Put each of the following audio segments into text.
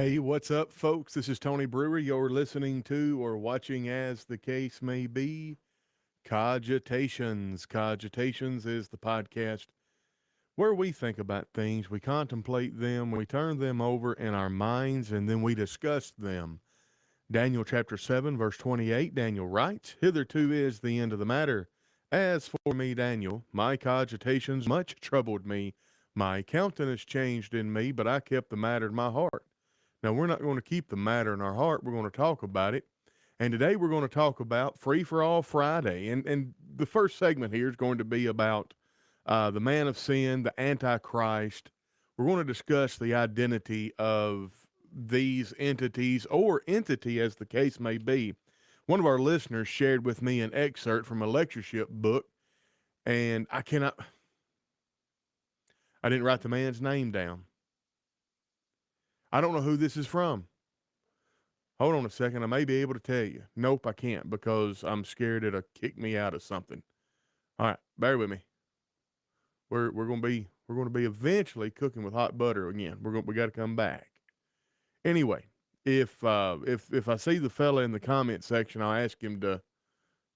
Hey, what's up, folks? This is Tony Brewer. You're listening to or watching, as the case may be, Cogitations. Cogitations is the podcast where we think about things, we contemplate them, we turn them over in our minds, and then we discuss them. Daniel chapter 7, verse 28, Daniel writes, "Hitherto is the end of the matter. As for me, Daniel, my cogitations much troubled me. My countenance changed in me, but I kept the matter in my heart." Now, we're not going to keep the matter in our heart. We're going to talk about it. And today we're going to talk about Free for All Friday. And the first segment here is going to be about the man of sin, the Antichrist. We're going to discuss the identity of these entities, or entity as the case may be. One of our listeners shared with me an excerpt from a lectureship book, and I didn't write the man's name down. I don't know who this is from. Hold on a second. I may be able to tell you. Nope, I can't because I'm scared it'll kick me out of something. All right, bear with me. We're gonna be eventually cooking with hot butter again. We got to come back. Anyway, if I see the fella in the comment section, I'll ask him to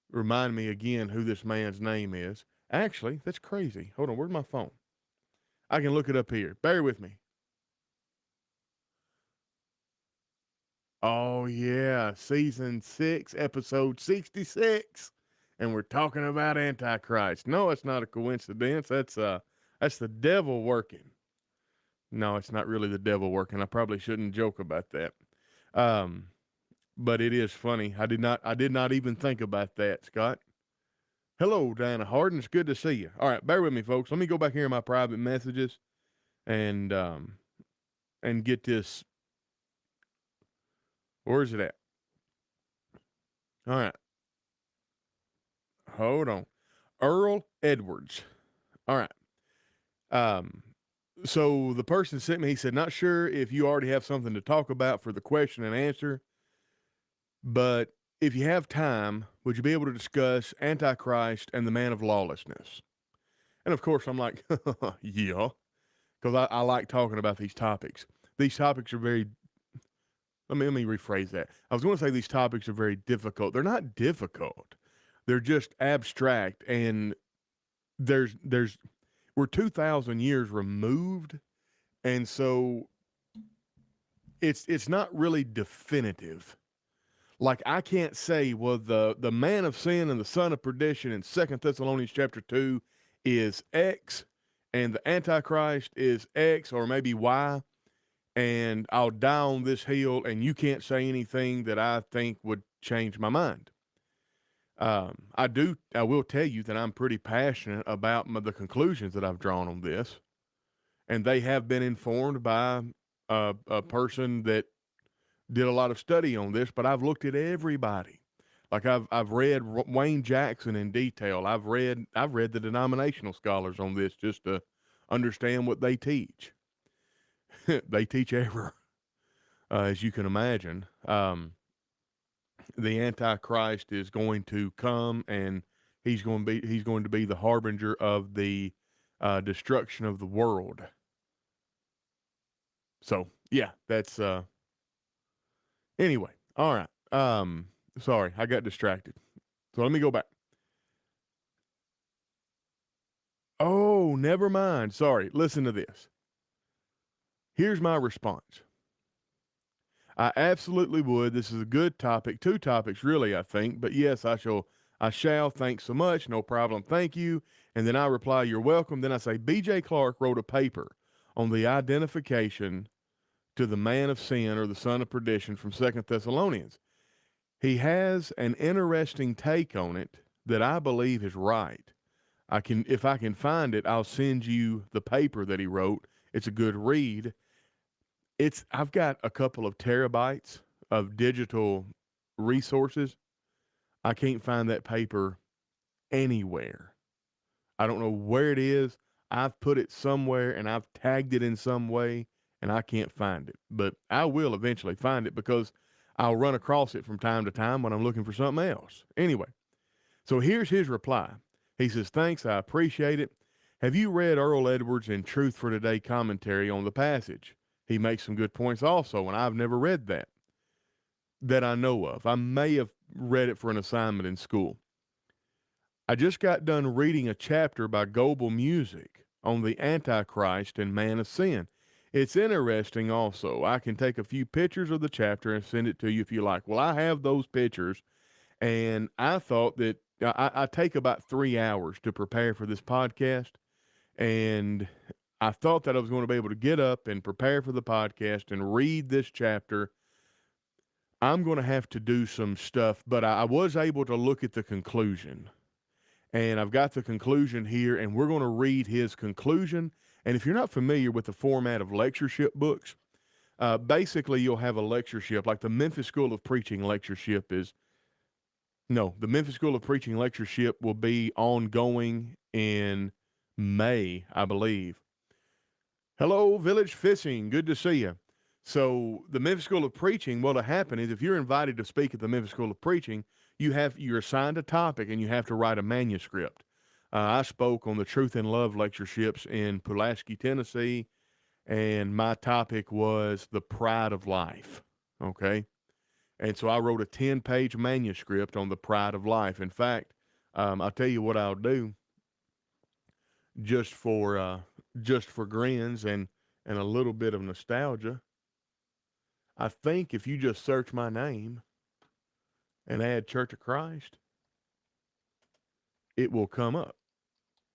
remind me again who this man's name is. Actually, that's crazy. Hold on, where's my phone? I can look it up here. Bear with me. Oh yeah, season 6, episode 66. And we're talking about Antichrist. No, it's not a coincidence. That's the devil working. No, it's not really the devil working. I probably shouldn't joke about that. Um, but it is funny. I did not even think about that, Scott. Hello, Diana Harden. It's good to see you. All right, bear with me, folks. Let me go back here in my private messages and get this. Where is it at? All right. Hold on. Earl Edwards. All right. Um, so the person sent me, he said, not sure if you already have something to talk about for the question and answer, but if you have time, would you be able to discuss Antichrist and the man of lawlessness? And of course, I'm like, yeah, because I like talking about these topics. These topics are very, let me rephrase that. I was going to say these topics are very difficult. They're not difficult. They're just abstract, and there's we're 2,000 years removed, and so it's not really definitive. Like, I can't say, well, the man of sin and the son of perdition in 2 Thessalonians chapter 2 is X, and the Antichrist is X or maybe Y, and I'll die on this hill, and you can't say anything that I think would change my mind. I will tell you that I'm pretty passionate about the conclusions that I've drawn on this, and they have been informed by a person that did a lot of study on this, but I've looked at everybody. Like, I've read Wayne Jackson in detail. I've read the denominational scholars on this just to understand what they teach. They teach error, as you can imagine. The Antichrist is going to come, and he's going to be the harbinger of the destruction of the world. So yeah, that's anyway. All right. Sorry, I got distracted. So let me go back. Oh, never mind. Sorry. Listen to this. Here's my response. I absolutely would. This is a good topic. Two topics, really, I think. But yes, I shall. I shall. Thanks so much. No problem. Thank you. And then I reply, "You're welcome." Then I say, B.J. Clark wrote a paper on the identification to the man of sin or the son of perdition from 2 Thessalonians. He has an interesting take on it that I believe is right. If I can find it, I'll send you the paper that he wrote. It's a good read. I've got a couple of terabytes of digital resources. I can't find that paper anywhere. I don't know where it is. I've put it somewhere and I've tagged it in some way, and I can't find it. But I will eventually find it because I'll run across it from time to time when I'm looking for something else. Anyway, so here's his reply. He says, "Thanks, I appreciate it. Have you read Earl Edwards' in Truth for Today commentary on the passage?" he makes some good points also, and I've never read that I know of. I may have read it for an assignment in school. I just got done reading a chapter by Goebel Music on the Antichrist and man of sin. It's interesting also. I can take a few pictures of the chapter and send it to you if you like. Well, I have those pictures, and I thought that I take about 3 hours to prepare for this podcast, and I thought that I was going to be able to get up and prepare for the podcast and read this chapter. I'm going to have to do some stuff, but I was able to look at the conclusion. And I've got the conclusion here, and we're going to read his conclusion. And if you're not familiar with the format of lectureship books, basically you'll have a lectureship, like the Memphis School of Preaching lectureship the Memphis School of Preaching lectureship will be ongoing in May, I believe. Hello, Village Fishing. Good to see you. So the Memphis School of Preaching, what'll happen is if you're invited to speak at the Memphis School of Preaching, you're assigned a topic and you have to write a manuscript. I spoke on the Truth and Love lectureships in Pulaski, Tennessee, and my topic was the pride of life. Okay. And so I wrote a 10-page manuscript on the pride of life. In fact, I'll tell you what I'll do just for grins and a little bit of nostalgia. I think if you just search my name and add Church of Christ, it will come up.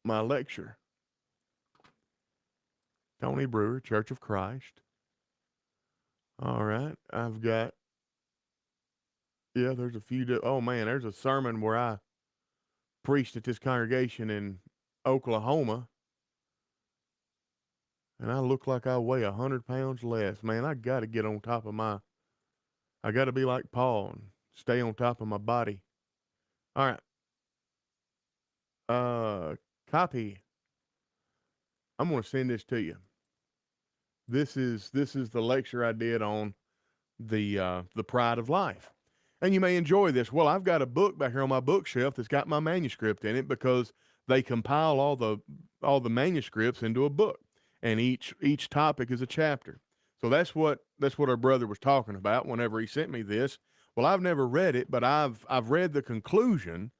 My lecture. Tony Brewer, Church of Christ. All right. I've got, there's a few. There's a sermon where I preached at this congregation in Oklahoma. And I look like I weigh 100 pounds less. Man, I got to get on top of I got to be like Paul and stay on top of my body. All right. Copy. I'm going to send this to you. This is the lecture I did on the pride of life. And you may enjoy this. Well, I've got a book back here on my bookshelf that's got my manuscript in it because they compile all the manuscripts into a book, and each topic is a chapter. So that's what our brother was talking about whenever he sent me this. Well, I've never read it, but I've read the conclusion,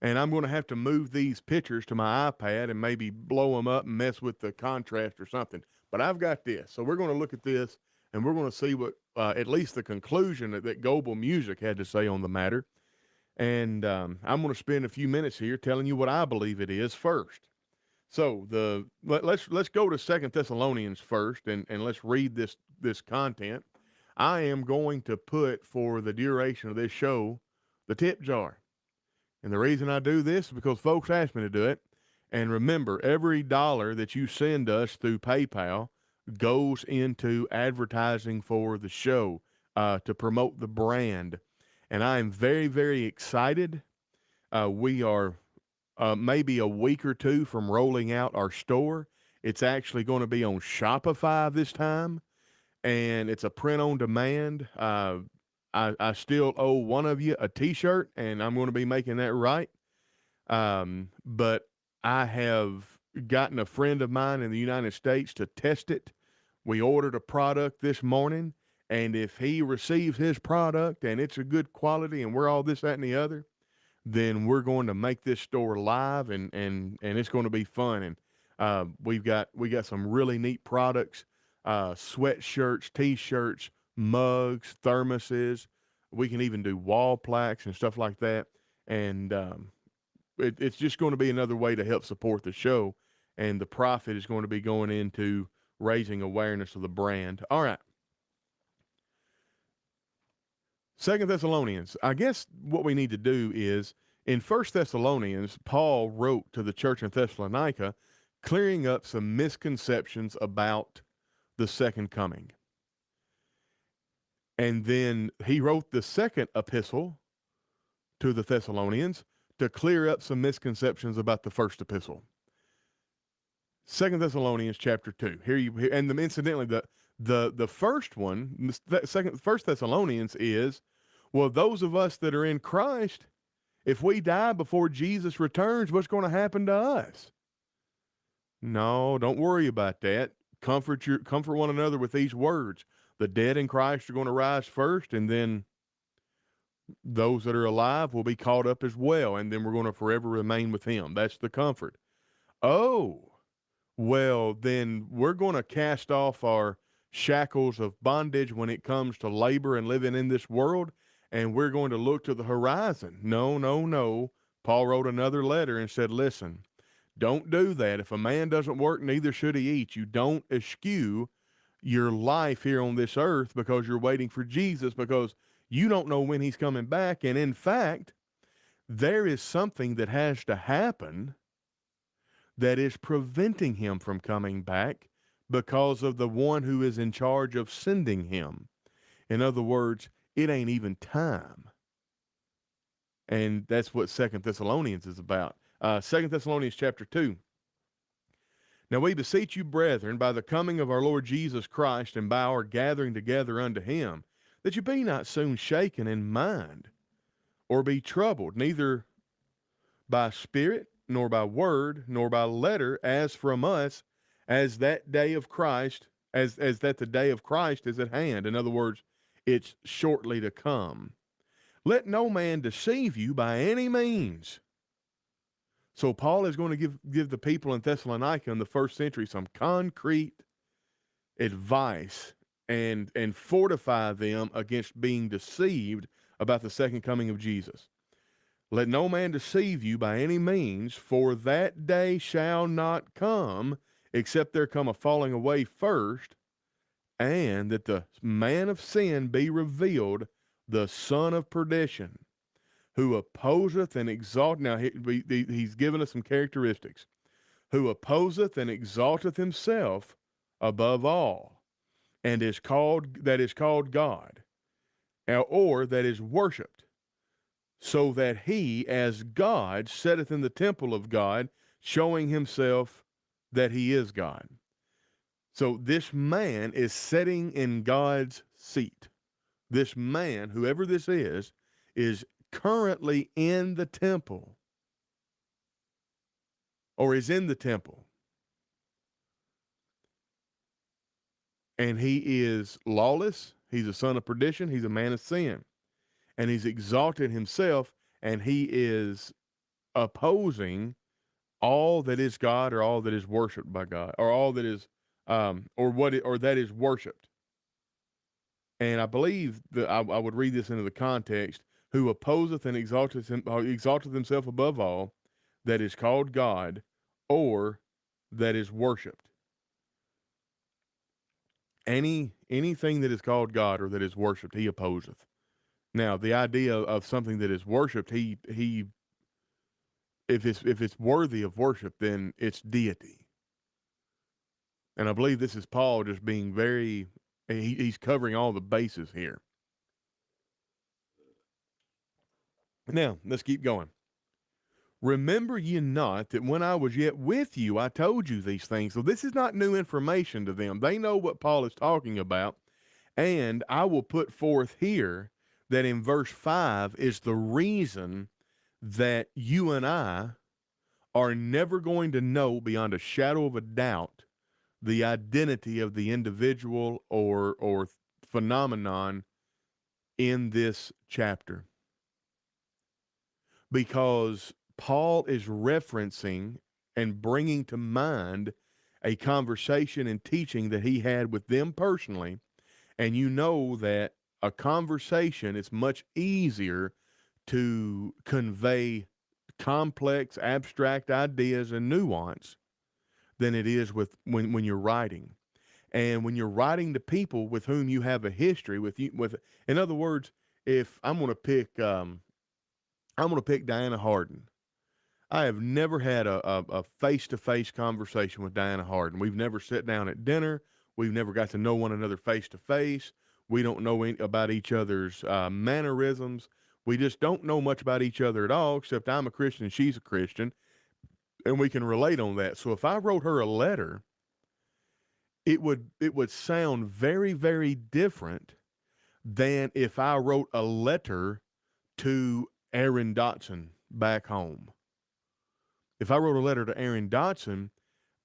and I'm going to have to move these pictures to my iPad and maybe blow them up and mess with the contrast or something. But I've got this. So we're going to look at this, and we're going to see what at least the conclusion that Goebel Music had to say on the matter. And I'm going to spend a few minutes here telling you what I believe it is first. So let's go to 2 Thessalonians first, and let's read this content. I am going to put, for the duration of this show, the tip jar. And the reason I do this is because folks ask me to do it. And remember, every dollar that you send us through PayPal goes into advertising for the show, to promote the brand. And I am very, very excited. We are maybe a week or two from rolling out our store. It's actually going to be on Shopify this time, and it's a print on demand. I still owe one of you a t-shirt, and I'm going to be making that right. But I have gotten a friend of mine in the United States to test it. We ordered a product this morning, and if he receives his product and it's a good quality and we're all this, that, and the other, then we're going to make this store live, and it's going to be fun. And we got some really neat products, sweatshirts, t-shirts, mugs, thermoses. We can even do wall plaques and stuff like that. And it's just going to be another way to help support the show. And the profit is going to be going into raising awareness of the brand. All right. 2 Thessalonians. I guess what we need to do is, in 1 Thessalonians, Paul wrote to the church in Thessalonica, clearing up some misconceptions about the second coming. And then he wrote the second epistle to the Thessalonians to clear up some misconceptions about the first epistle. 2 Thessalonians chapter 2. Incidentally, the first one, First Thessalonians is, well, those of us that are in Christ, if we die before Jesus returns, what's going to happen to us? No, don't worry about that. comfort one another with these words. The dead in Christ are going to rise first, and then those that are alive will be caught up as well, and then we're going to forever remain with him. That's the comfort. Oh, well, then we're going to cast off our shackles of bondage when it comes to labor and living in this world, and we're going to look to the horizon. No, no, no. Paul wrote another letter and said, listen, don't do that. If a man doesn't work, neither should he eat. You don't eschew your life here on this earth because you're waiting for Jesus, because you don't know when he's coming back. And in fact, there is something that has to happen that is preventing him from coming back because of the one who is in charge of sending him. In other words, it ain't even time. And that's what 2 Thessalonians is about. 2 Thessalonians chapter 2. Now we beseech you, brethren, by the coming of our Lord Jesus Christ and by our gathering together unto him, that you be not soon shaken in mind, or be troubled, neither by spirit, nor by word, nor by letter, as from us, as that day of Christ, as that the day of Christ is at hand. In other words, it's shortly to come. Let no man deceive you by any means. So Paul is going to give the people in Thessalonica in the first century some concrete advice and fortify them against being deceived about the second coming of Jesus. Let no man deceive you by any means, for that day shall not come, except there come a falling away first, and that the man of sin be revealed, the son of perdition, who opposeth and exalteth. Now, he's given us some characteristics. Who opposeth and exalteth himself above all, and is called God, or that is worshipped, so that he, as God, sitteth in the temple of God, showing himself that he is God. So this man is sitting in God's seat. This man, whoever this is currently in the temple, or is in the temple. And he is lawless. He's a son of perdition. He's a man of sin. And he's exalted himself, and he is opposing all that is God, or all that is worshipped by God, or all that is or that is worshipped. And I believe that I would read this into the context: who opposeth and exalteth himself above all, that is called God, or that is worshipped. Anything that is called God or that is worshipped, he opposeth. Now, the idea of something that is worshipped, he if it's worthy of worship, then it's deity. And I believe this is Paul just being he's covering all the bases here. Now, let's keep going. Remember ye not that when I was yet with you, I told you these things. So this is not new information to them. They know what Paul is talking about. And I will put forth here that in verse 5 is the reason that you and I are never going to know beyond a shadow of a doubt the identity of the individual or phenomenon in this chapter. Because Paul is referencing and bringing to mind a conversation and teaching that he had with them personally. And you know that a conversation is much easier to convey complex, abstract ideas and nuance than it is when you're writing. And when you're writing to people with whom you have a history in other words, if I'm going to pick Diana Harden. I have never had a face-to-face conversation with Diana Harden. We've never sat down at dinner. We've never got to know one another face-to-face. We don't know about each other's mannerisms. We just don't know much about each other at all, except I'm a Christian and she's a Christian, and we can relate on that. So if I wrote her a letter, it would sound very, very different than if I wrote a letter to Aaron Dotson back home. If I wrote a letter to Aaron Dotson,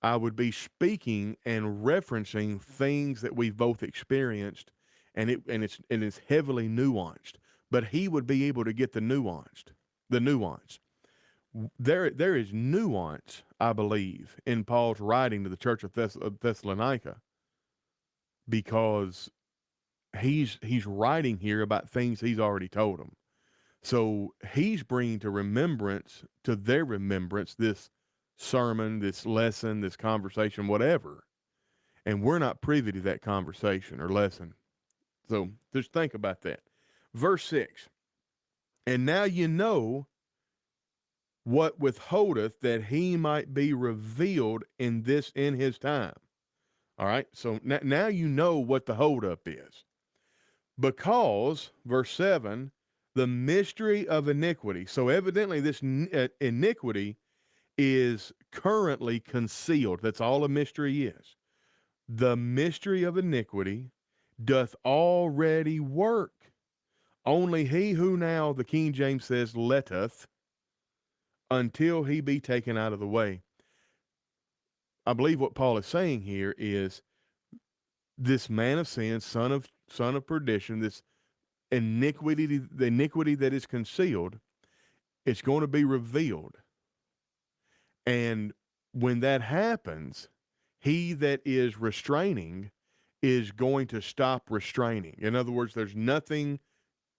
I would be speaking and referencing things that we've both experienced, and it's heavily nuanced. But he would be able to get the nuance. There is nuance, I believe, in Paul's writing to the church of Thessalonica, because he's writing here about things he's already told them. So he's bringing to their remembrance, this sermon, this lesson, this conversation, whatever. And we're not privy to that conversation or lesson. So just think about that. Verse 6. And now you know what withholdeth, that he might be revealed in his time. All right. So now you know what the holdup is. Because, verse 7, the mystery of iniquity. So evidently this iniquity is currently concealed. That's all a mystery is. The mystery of iniquity doth already work. Only he who now, the King James says, letteth, until he be taken out of the way. I believe what Paul is saying here is this man of sin, son of perdition, this iniquity, the iniquity that is concealed, it's going to be revealed. And when that happens, he that is restraining is going to stop restraining. In other words, there's nothing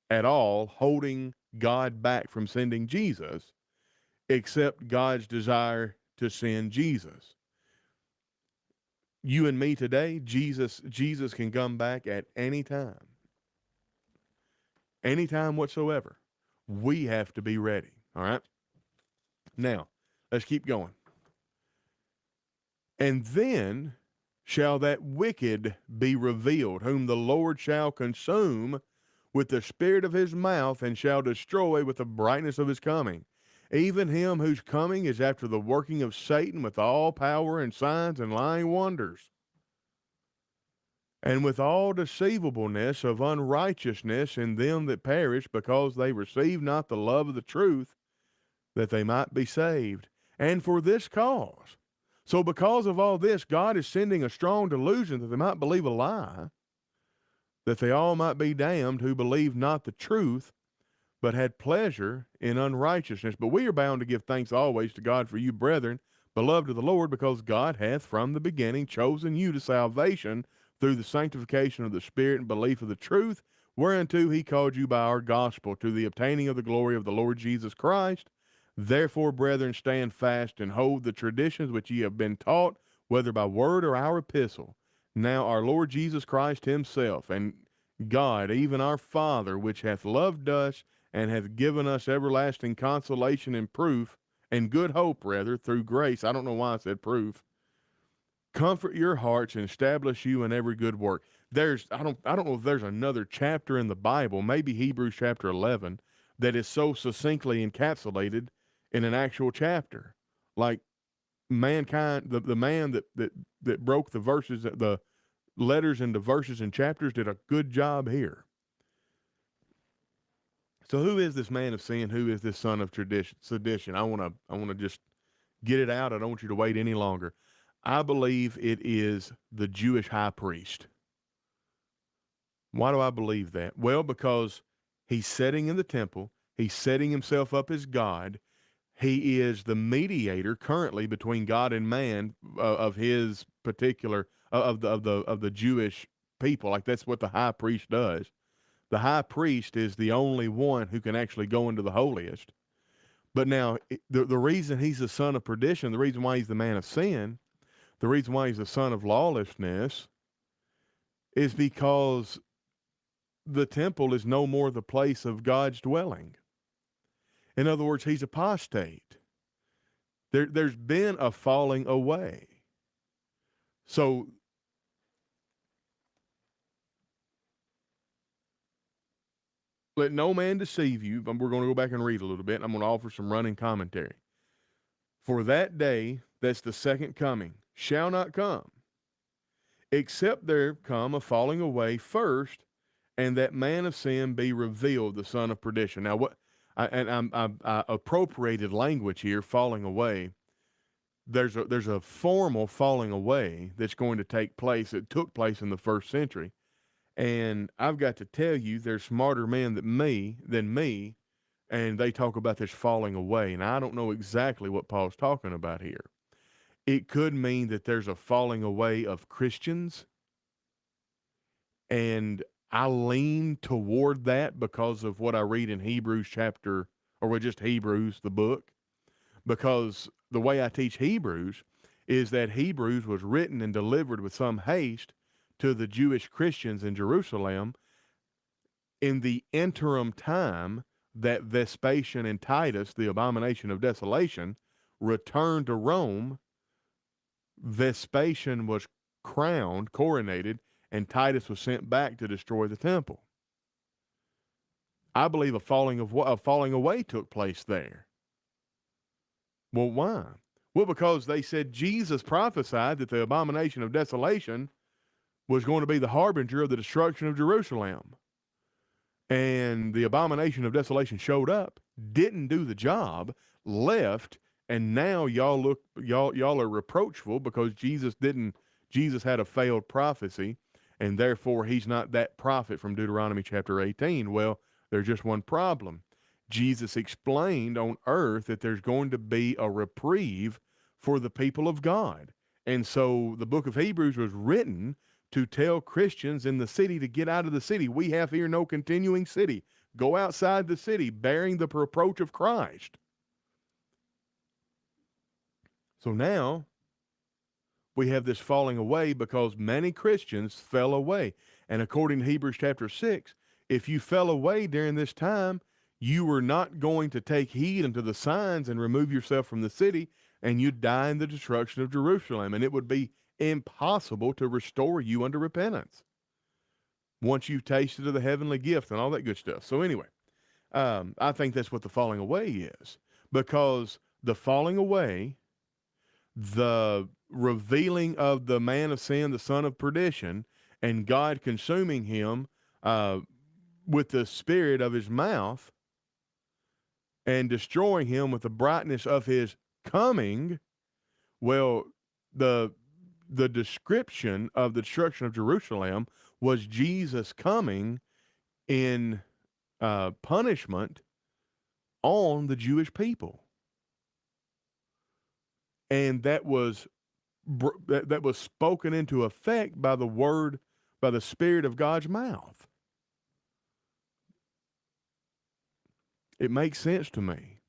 at all holding God back from sending Jesus except God's desire to send Jesus. You and me today, Jesus can come back at any time whatsoever. We have to be ready. All right. Now, let's keep going. And then shall that wicked be revealed, whom the Lord shall consume with the spirit of his mouth, and shall destroy with the brightness of his coming. Even him whose coming is after the working of Satan, with all power and signs and lying wonders, and with all deceivableness of unrighteousness in them that perish, because they receive not the love of the truth, that they might be saved. And for this cause. So because of all this, God is sending a strong delusion that they might believe a lie, that they all might be damned who believe not the truth, but had pleasure in unrighteousness. But we are bound to give thanks always to God for you, brethren, beloved of the Lord, because God hath from the beginning chosen you to salvation through the sanctification of the Spirit and belief of the truth, whereunto he called you by our gospel, to the obtaining of the glory of the Lord Jesus Christ. Therefore, brethren, stand fast and hold the traditions which ye have been taught, whether by word or our epistle. Now our Lord Jesus Christ himself, and God, even our Father, which hath loved us, and hath given us everlasting consolation and proof, and good hope, rather, through grace. I don't know why I said proof. Comfort your hearts and establish you in every good work. I don't know if there's another chapter in the Bible, maybe Hebrews chapter 11, that is so succinctly encapsulated in an actual chapter. Like mankind, the man that broke the letters into verses and chapters did a good job here. So who is this man of sin? Who is this son of sedition? I want to just get it out. I don't want you to wait any longer. I believe it is the Jewish high priest. Why do I believe that? Well, because he's sitting in the temple. He's setting himself up as God. He is the mediator currently between God and man of his particular of the Jewish people. Like that's what the high priest does. The high priest is the only one who can actually go into the holiest. But now, the reason he's the son of perdition, the reason why he's the man of sin, the reason why he's the son of lawlessness, is because the temple is no more the place of God's dwelling. In other words, he's apostate. There's been a falling away. So let no man deceive you. We're going to go back and read a little bit. I'm going to offer some running commentary. For that day, that's the second coming, shall not come, except there come a falling away first, and that man of sin be revealed, the son of perdition. Now, I appropriated language here, falling away. there's a formal falling away that's going to take place. It took place in the first century. And I've got to tell you, there's smarter men than me, and they talk about this falling away. And I don't know exactly what Paul's talking about here. It could mean that there's a falling away of Christians, and I lean toward that because of what I read in Hebrews chapter, or with just Hebrews, the book, because the way I teach Hebrews is that Hebrews was written and delivered with some haste to the Jewish Christians in Jerusalem in the interim time that Vespasian and Titus, the abomination of desolation, returned to Rome. Vespasian was coronated, and Titus was sent back to destroy the temple. I believe a falling away took place there. Well, why? Well, because they said Jesus prophesied that the abomination of desolation was going to be the harbinger of the destruction of Jerusalem. And the abomination of desolation showed up, didn't do the job, left, and now y'all are reproachful because Jesus had a failed prophecy, and therefore he's not that prophet from Deuteronomy chapter 18. Well, there's just one problem. Jesus explained on earth that there's going to be a reprieve for the people of God. And so the book of Hebrews was written to tell Christians in the city to get out of the city. We have here no continuing city. Go outside the city bearing the reproach of Christ. So now we have this falling away because many Christians fell away. And according to Hebrews chapter 6, if you fell away during this time, you were not going to take heed unto the signs and remove yourself from the city, and you'd die in the destruction of Jerusalem. And it would be impossible to restore you unto repentance once you've tasted of the heavenly gift and all that good stuff. So anyway, I think that's what the falling away is, because the falling away, the revealing of the man of sin, the son of perdition, and God consuming him with the spirit of his mouth and destroying him with the brightness of his coming. Well, the description of the destruction of Jerusalem was Jesus coming in punishment on the Jewish people. And that was spoken into effect by the word, by the Spirit of God's mouth. It makes sense to me.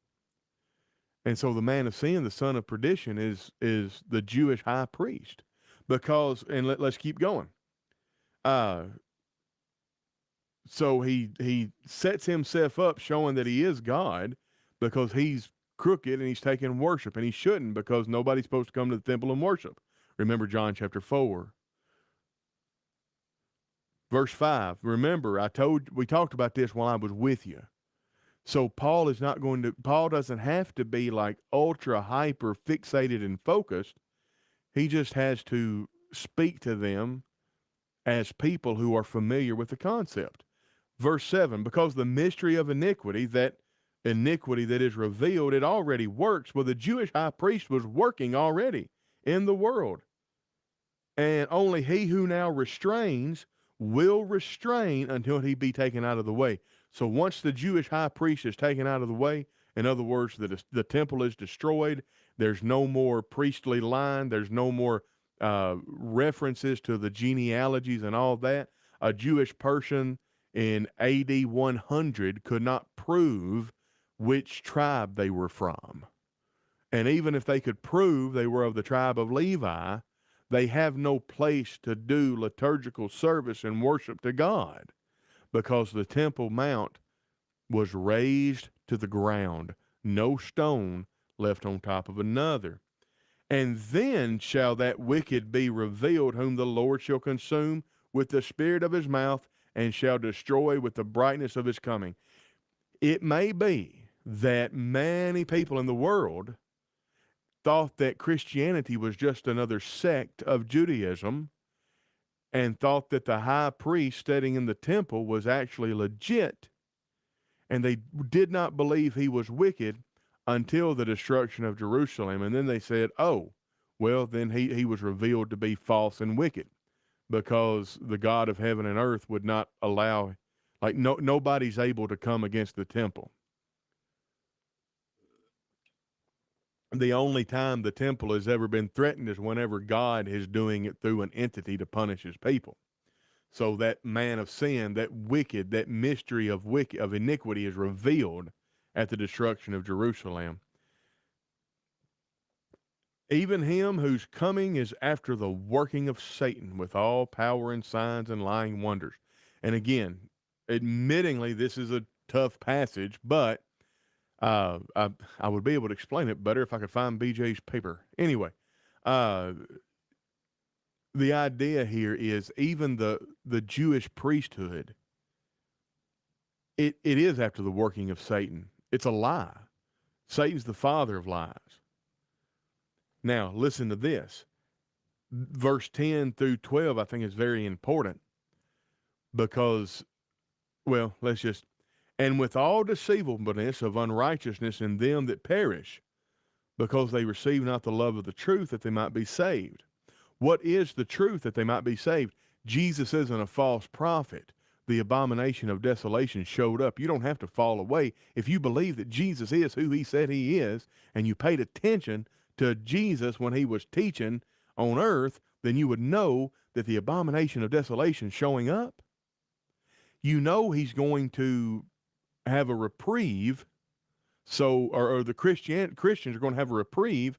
And so the man of sin, the son of perdition, is the Jewish high priest. Because, and let's keep going. So he sets himself up showing that he is God because he's crooked and he's taking worship, and he shouldn't, because nobody's supposed to come to the temple and worship. Remember John chapter 4. Verse 5. Remember, we talked about this while I was with you. So Paul doesn't have to be like ultra hyper fixated and focused. He just has to speak to them as people who are familiar with the concept. Verse 7, because the mystery of iniquity that is revealed, it already works. Well, the Jewish high priest was working already in the world. And only he who now restrains will restrain until he be taken out of the way. So once the Jewish high priest is taken out of the way, in other words, the temple is destroyed, there's no more priestly line, there's no more references to the genealogies and all that. A Jewish person in AD 100 could not prove which tribe they were from. And even if they could prove they were of the tribe of Levi, they have no place to do liturgical service and worship to God, because the Temple Mount was razed to the ground, no stone left on top of another. And then shall that wicked be revealed, whom the Lord shall consume with the spirit of his mouth, and shall destroy with the brightness of his coming. It may be that many people in the world thought that Christianity was just another sect of Judaism, and thought that the high priest standing in the temple was actually legit, and they did not believe he was wicked until the destruction of Jerusalem. And then they said, oh, well, then he was revealed to be false and wicked, because the God of heaven and earth would not allow, like, nobody's able to come against the temple. The only time the temple has ever been threatened is whenever God is doing it through an entity to punish his people. So that man of sin, that wicked, that mystery of iniquity is revealed at the destruction of Jerusalem. Even him whose coming is after the working of Satan with all power and signs and lying wonders. And again, admittingly, this is a tough passage, but I would be able to explain it better if I could find BJ's paper. Anyway, the idea here is even the Jewish priesthood, it is after the working of Satan. It's a lie. Satan's the father of lies. Now, listen to this. Verse 10 through 12, I think, is very important because, well, and with all deceivableness of unrighteousness in them that perish, because they receive not the love of the truth, that they might be saved. What is the truth that they might be saved? Jesus isn't a false prophet. The abomination of desolation showed up. You don't have to fall away. If you believe that Jesus is who he said he is, and you paid attention to Jesus when he was teaching on earth, then you would know that the abomination of desolation showing up. You know he's going to have a reprieve. So, or the Christians are going to have a reprieve,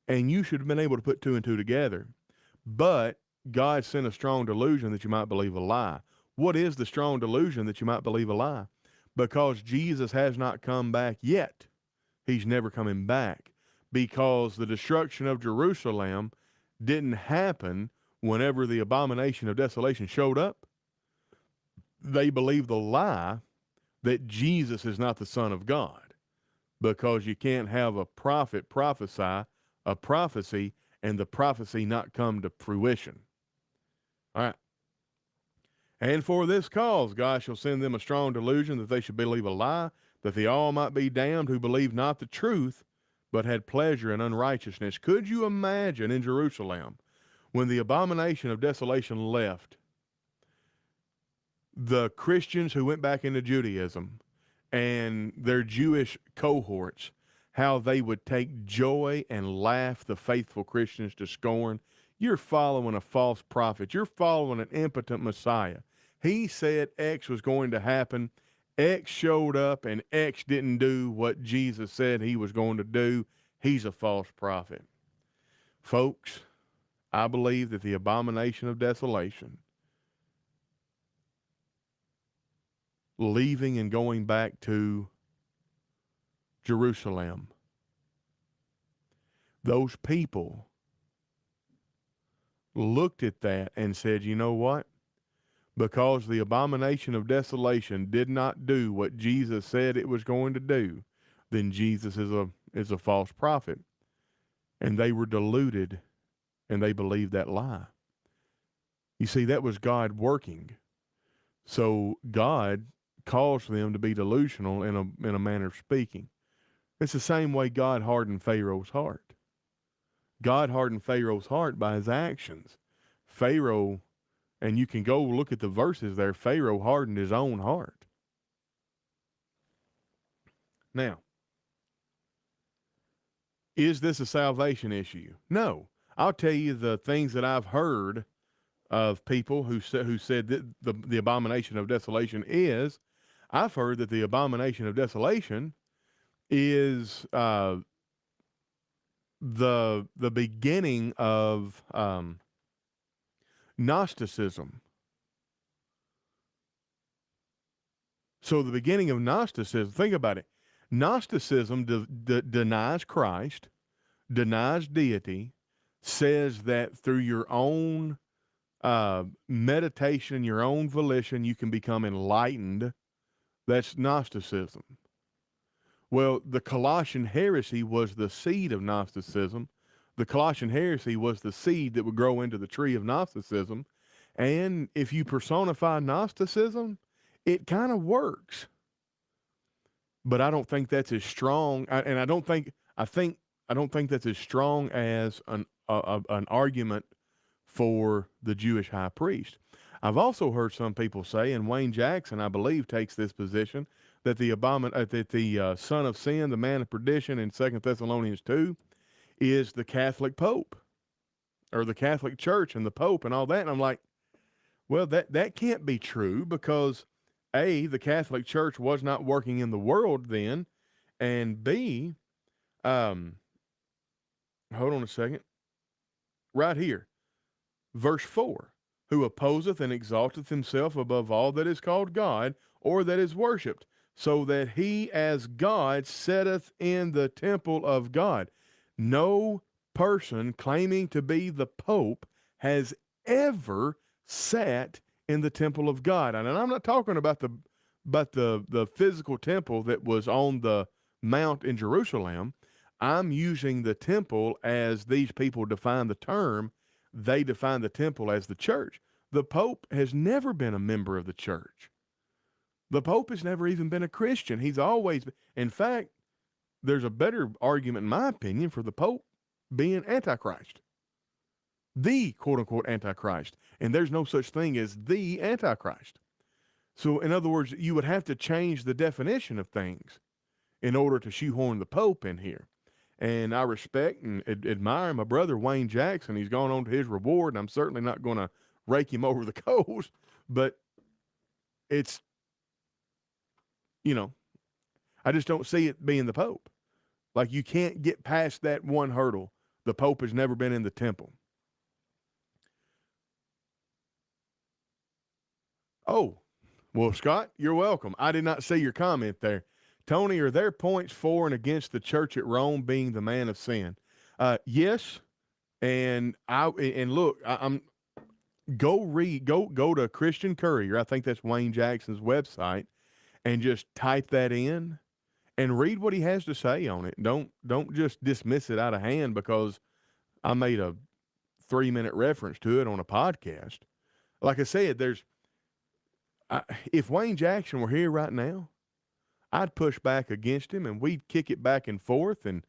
and you should have been able to put two and two together. But God sent a strong delusion that you might believe a lie. What is the strong delusion that you might believe a lie? Because Jesus has not come back yet. He's never coming back, because the destruction of Jerusalem didn't happen whenever the abomination of desolation showed up. They believe the lie that Jesus is not the Son of God, because you can't have a prophet prophesy a prophecy and the prophecy not come to fruition. All right. And for this cause, God shall send them a strong delusion that they should believe a lie, that they all might be damned who believed not the truth, but had pleasure in unrighteousness. Could you imagine in Jerusalem, when the abomination of desolation left, the Christians who went back into Judaism and their Jewish cohorts, how they would take joy and laugh the faithful Christians to scorn? You're following a false prophet. You're following an impotent Messiah. He said X was going to happen. X showed up and X didn't do what Jesus said he was going to do. He's a false prophet. Folks, I believe that the abomination of desolation, leaving and going back to Jerusalem, those people looked at that and said, you know what? Because the abomination of desolation did not do what Jesus said it was going to do, then Jesus is a false prophet. And they were deluded, and they believed that lie. You see, that was God working. So God caused them to be delusional in a manner of speaking. It's the same way God hardened Pharaoh's heart. God hardened Pharaoh's heart by his actions. Pharaoh, and you can go look at the verses there, Pharaoh hardened his own heart. Now, is this a salvation issue? No. I'll tell you the things that I've heard of people who said that the abomination of desolation is. I've heard that the abomination of desolation is the beginning of Gnosticism. So the beginning of Gnosticism, think about it. Gnosticism denies Christ, denies deity, says that through your own meditation, your own volition, you can become enlightened. That's Gnosticism. Well, the Colossian heresy was the seed of Gnosticism. The Colossian heresy was the seed that would grow into the tree of Gnosticism. And if you personify Gnosticism, it kind of works. but I don't think that's as strong. I don't think that's as strong as an argument for the Jewish high priest. I've also heard some people say, and Wayne Jackson, I believe, takes this position that the son of sin, the man of perdition, in 2 Thessalonians 2, is the Catholic Pope or the Catholic Church and the Pope and all that. And I'm like, well, that can't be true because A, the Catholic Church was not working in the world then, and B, um, hold on a second, right here, verse 4, who opposeth and exalteth himself above all that is called God or that is worshipped, so that he as God sitteth in the temple of God. No person claiming to be the Pope has ever sat in the temple of God. And I'm not talking about the physical temple that was on the mount in Jerusalem. I'm using the temple as these people define the term. They define the temple as the church. The Pope has never been a member of the church. The Pope has never even been a Christian. He's always, in fact, there's a better argument, in my opinion, for the Pope being Antichrist. The quote-unquote Antichrist. And there's no such thing as the Antichrist. So, in other words, you would have to change the definition of things in order to shoehorn the Pope in here. And I respect and admire my brother, Wayne Jackson. He's gone on to his reward, and I'm certainly not going to rake him over the coals. But it's, I just don't see it being the Pope. Like, you can't get past that one hurdle. The Pope has never been in the temple. Oh, well, Scott, you're welcome. I did not see your comment there. Tony, are there points for and against the church at Rome being the man of sin? Yes. And look, I'm go to Christian Courier. I think that's Wayne Jackson's website, and just type that in and read what he has to say on it. Don't just dismiss it out of hand because I made a 3-minute reference to it on a podcast. Like I said, if Wayne Jackson were here right now, I'd push back against him and we'd kick it back and forth and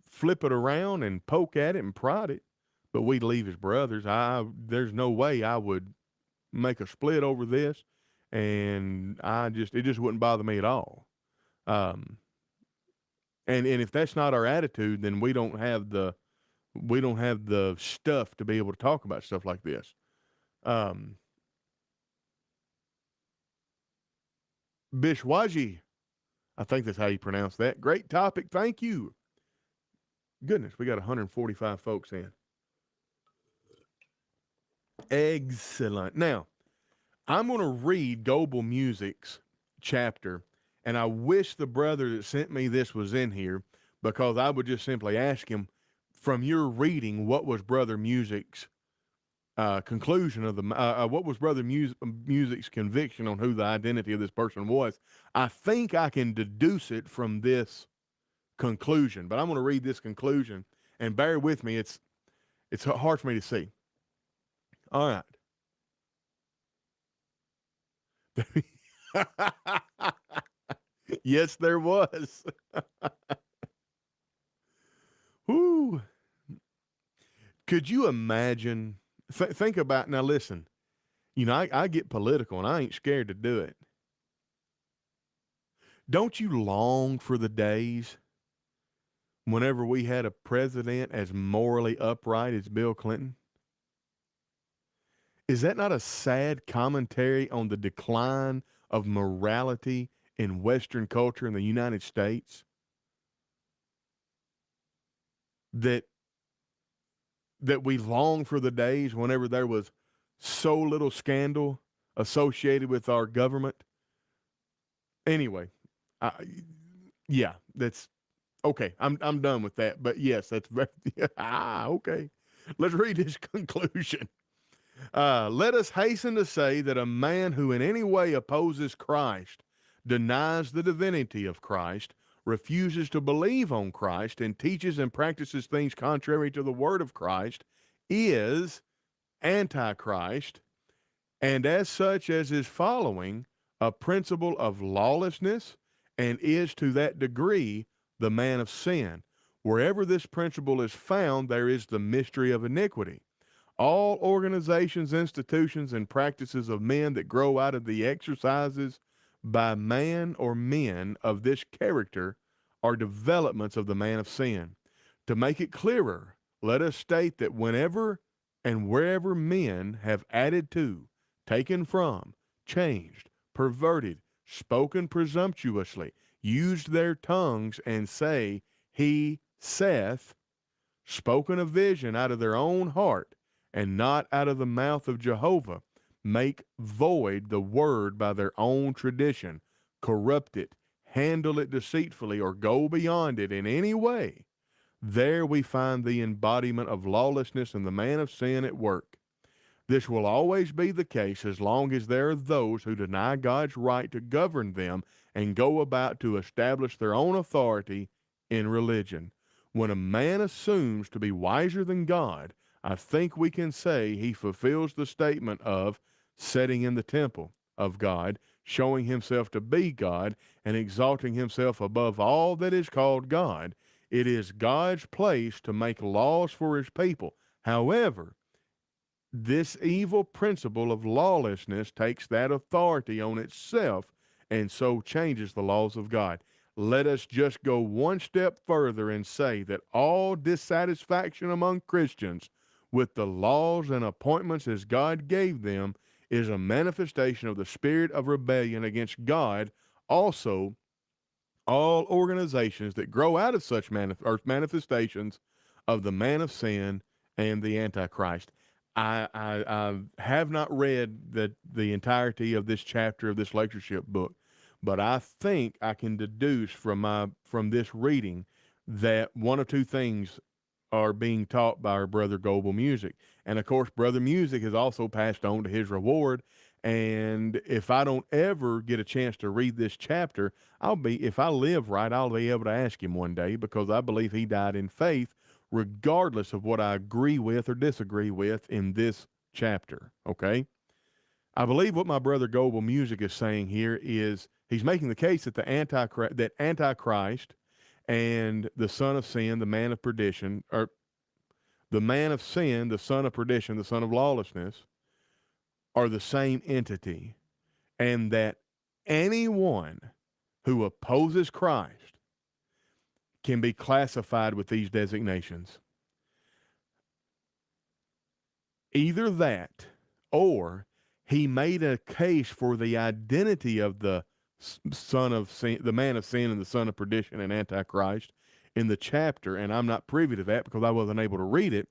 flip it around and poke at it and prod it. But we'd leave as brothers. There's no way I would make a split over this, and it just wouldn't bother me at all. And if that's not our attitude, then we don't have the stuff to be able to talk about stuff like this. Bishwaji, I think that's how you pronounce that. Great topic. Thank you. Goodness, we got 145 folks in. Excellent. Now, I'm going to read Goebel Music's chapter, and I wish the brother that sent me this was in here, because I would just simply ask him, from your reading, what was Brother Music's conclusion of what was Brother Music's conviction on who the identity of this person was. I think I can deduce it from this conclusion, but I'm going to read this conclusion, and bear with me. It's hard for me to see. All right. Yes, there was. Whoo. Could you imagine? Think about, now listen, I get political and I ain't scared to do it. Don't you long for the days whenever we had a president as morally upright as Bill Clinton? Is that not a sad commentary on the decline of morality in Western culture in the United States? That we long for the days whenever there was so little scandal associated with our government. Anyway, yeah, that's okay. I'm done with that. But yes, that's very, okay. Let's read his conclusion. Let us hasten to say that a man who in any way opposes Christ, denies the divinity of Christ, refuses to believe on Christ, and teaches and practices things contrary to the word of Christ is Antichrist, and as such as is following a principle of lawlessness and is to that degree the man of sin. Wherever this principle is found, there is the mystery of iniquity. All organizations, institutions, and practices of men that grow out of the exercises by man or men of this character are developments of the man of sin. To make it clearer, let us state that whenever and wherever men have added to, taken from, changed, perverted, spoken presumptuously, used their tongues, and say, He saith, spoken a vision out of their own heart, and not out of the mouth of Jehovah, make void the word by their own tradition, corrupt it, handle it deceitfully, or go beyond it in any way, there we find the embodiment of lawlessness and the man of sin at work. This will always be the case as long as there are those who deny God's right to govern them and go about to establish their own authority in religion. When a man assumes to be wiser than God, I think we can say he fulfills the statement of setting in the temple of God, showing himself to be God, and exalting himself above all that is called God. It is God's place to make laws for his people. However, this evil principle of lawlessness takes that authority on itself and so changes the laws of God. Let us just go one step further and say that all dissatisfaction among Christians with the laws and appointments as God gave them is a manifestation of the spirit of rebellion against God. Also, all organizations that grow out of such manifestations of the man of sin and the Antichrist. I have not read the entirety of this chapter of this lectureship book, but I think I can deduce from this reading that one of two things are being taught by our brother Goebel Music. And of course, Brother Music has also passed on to his reward. And if I don't ever get a chance to read this chapter, if I live right, I'll be able to ask him one day, because I believe he died in faith, regardless of what I agree with or disagree with in this chapter. Okay. I believe what my brother Goebel Music is saying here is he's making the case that Antichrist and the son of sin, the man of perdition, or the man of sin, the son of perdition, the son of lawlessness, are the same entity, and that anyone who opposes Christ can be classified with these designations. Either that, or he made a case for the identity of the son of sin, the man of sin and the son of perdition and Antichrist in the chapter, and I'm not privy to that because I wasn't able to read it.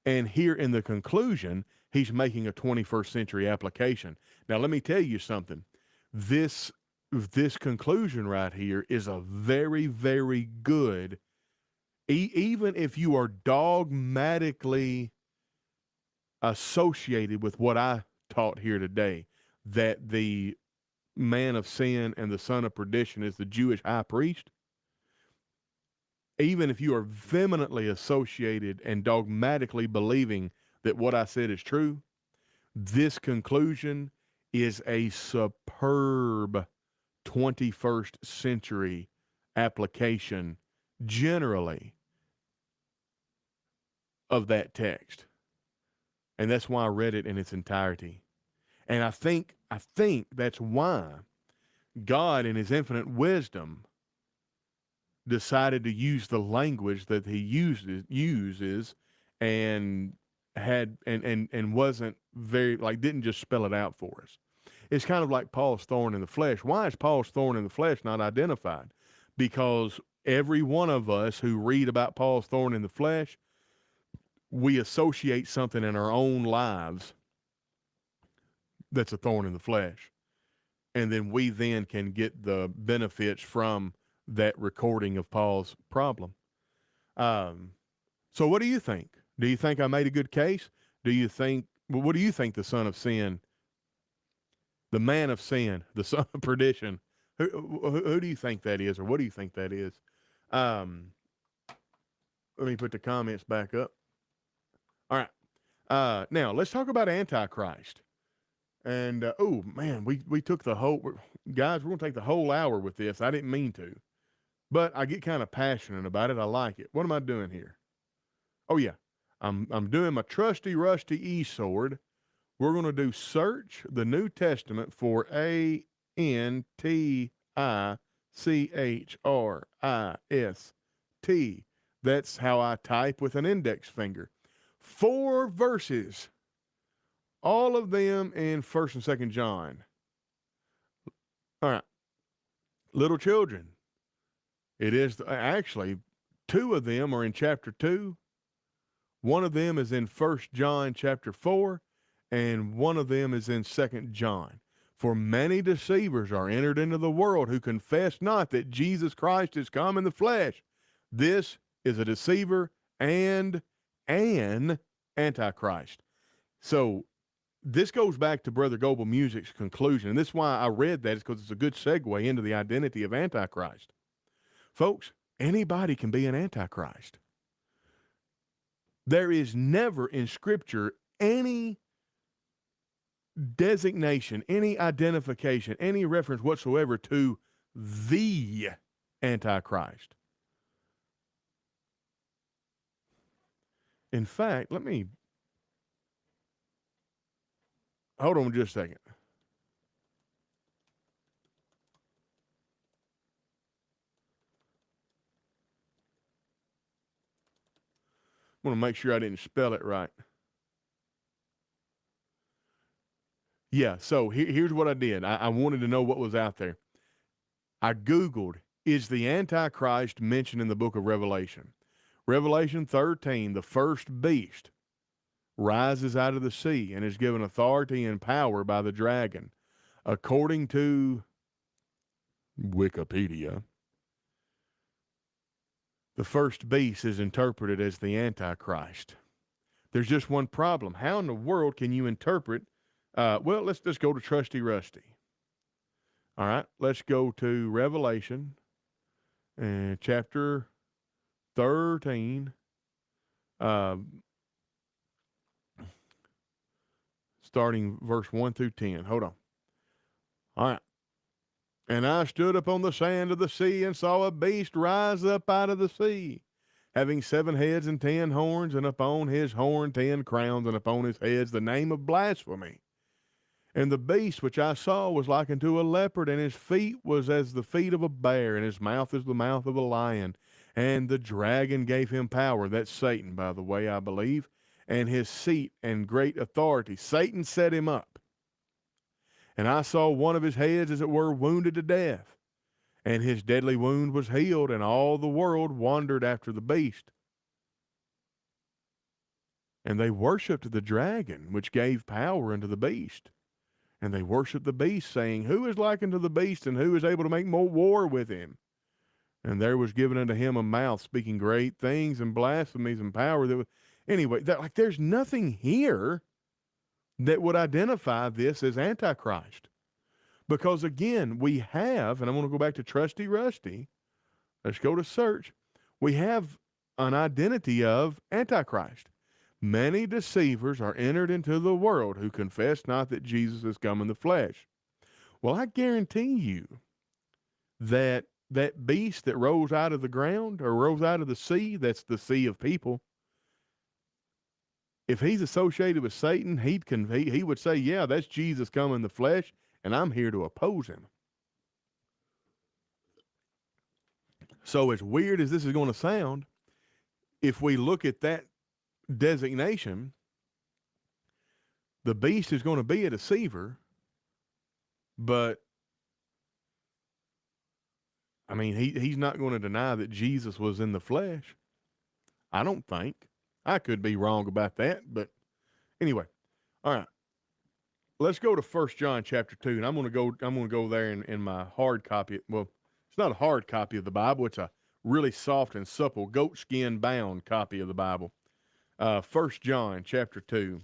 And here in the conclusion, he's making a 21st century application. Now, let me tell you something. This conclusion right here is a very, very good, even if you are dogmatically associated with what I taught here today, that the man of sin and the son of perdition is the Jewish high priest. Even if you are vehemently associated and dogmatically believing that what I said is true, this conclusion is a superb 21st century application generally of that text. And that's why I read it in its entirety. And I think that's why God, in his infinite wisdom, decided to use the language that he uses and wasn't very, didn't just spell it out for us. It's kind of like Paul's thorn in the flesh. Why is Paul's thorn in the flesh not identified? Because every one of us who read about Paul's thorn in the flesh, we associate something in our own lives that's a thorn in the flesh. And then we then can get the benefits from that recording of Paul's problem. So what do you think? Do you think I made a good case? What do you think the son of sin, the man of sin, the son of perdition, who do you think that is, or what do you think that is? Let me put the comments back up. All right. Now let's talk about Antichrist. And oh man, we took the whole. guys, we're going to take the whole hour with this. I didn't mean to, but I get kind of passionate about it. I like it. What am I doing here? Oh yeah, I'm doing my trusty rusty e-sword. We're going to do search the New Testament for Antichrist. That's how I type with an index finger. 4 verses, all of them in 1st and 2nd John. All right, little children. It is actually 2 of them are in chapter 2. One of them is in 1st John chapter 4, and one of them is in 2nd John. For many deceivers are entered into the world who confess not that Jesus Christ is come in the flesh. This is a deceiver and an antichrist. So this goes back to Brother Goebel Music's conclusion, and this is why I read that, is because it's a good segue into the identity of Antichrist. Folks, anybody can be an Antichrist. There is never in Scripture any designation, any identification, any reference whatsoever to the Antichrist. In fact, let me hold on just a second. I want to make sure I didn't spell it right. Yeah, so here's what I did. I wanted to know what was out there. I Googled, is the Antichrist mentioned in the book of Revelation? Revelation 13, the first beast rises out of the sea and is given authority and power by the dragon. According to Wikipedia, the first beast is interpreted as the Antichrist. There's just one problem. How in the world can you interpret? Well, let's just go to Trusty Rusty. All right, let's go to Revelation chapter 13, starting verse 1 through 10. Hold on. All right. And I stood upon the sand of the sea and saw a beast rise up out of the sea, having 7 heads and 10 horns, and upon his horn 10 crowns, and upon his heads the name of blasphemy. And the beast which I saw was like unto a leopard, and his feet was as the feet of a bear, and his mouth as the mouth of a lion. And the dragon gave him power, that's Satan, by the way, I believe, and his seat and great authority. Satan set him up. And I saw one of his heads, as it were, wounded to death, and his deadly wound was healed, and all the world wandered after the beast. And they worshipped the dragon, which gave power unto the beast. And they worshiped the beast, saying, Who is like unto the beast, and who is able to make more war with him? And there was given unto him a mouth speaking great things and blasphemies and power. Anyway, there's nothing here that would identify this as Antichrist. Because again, we have, and I'm going to go back to Trusty Rusty. Let's go to search. We have an identity of Antichrist. Many deceivers are entered into the world who confess not that Jesus is come in the flesh. Well, I guarantee you that that beast that rose out of the ground or rose out of the sea, that's the sea of people, if he's associated with Satan, he would say, yeah, that's Jesus come in the flesh, and I'm here to oppose him. So as weird as this is going to sound, if we look at that designation, the beast is going to be a deceiver, but I mean, he's not going to deny that Jesus was in the flesh. I don't think. I could be wrong about that, but anyway. All right. Let's go to 1 John chapter 2, and I'm going to go there in my hard copy. Well, it's not a hard copy of the Bible. It's a really soft and supple goatskin bound copy of the Bible. 1 John chapter 2.